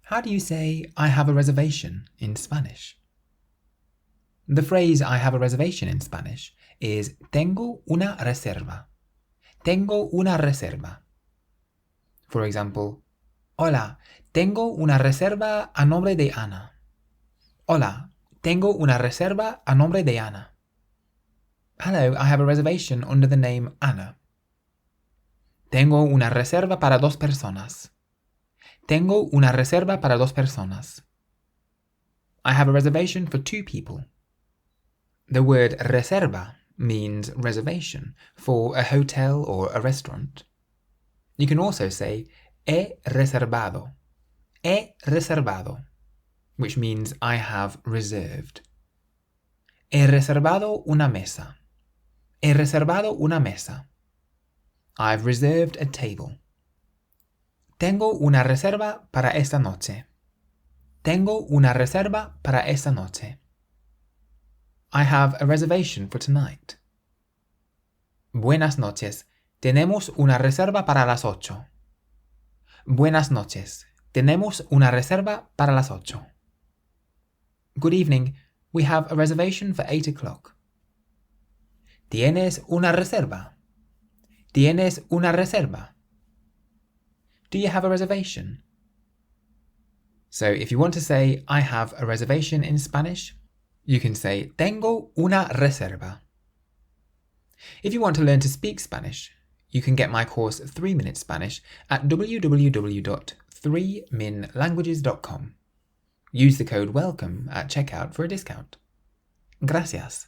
How do you say, I have a reservation in Spanish? The phrase I have a reservation in Spanish is tengo una reserva. Tengo una reserva. For example, Hola, tengo una reserva a nombre de Ana. Hola, tengo una reserva a nombre de Ana. Hello, I have a reservation under the name Ana. Tengo una reserva para 2 personas. Tengo una reserva para 2 personas. I have a reservation for 2 people. The word reserva means reservation for a hotel or a restaurant. You can also say he reservado. He reservado, which means I have reserved. He reservado una mesa. He reservado una mesa. I've reserved a table. Tengo una reserva para esta noche. Tengo una reserva para esta noche. I have a reservation for tonight. Buenas noches. Tenemos una reserva para las 8. Buenas noches. Tenemos una reserva para las 8. Good evening. We have a reservation for 8 o'clock. ¿Tienes una reserva? ¿Tienes una reserva? Do you have a reservation? So if you want to say, I have a reservation in Spanish, you can say, tengo una reserva. If you want to learn to speak Spanish, you can get my course 3 Minute Spanish at www.3minlanguages.com. Use the code WELCOME at checkout for a discount. Gracias.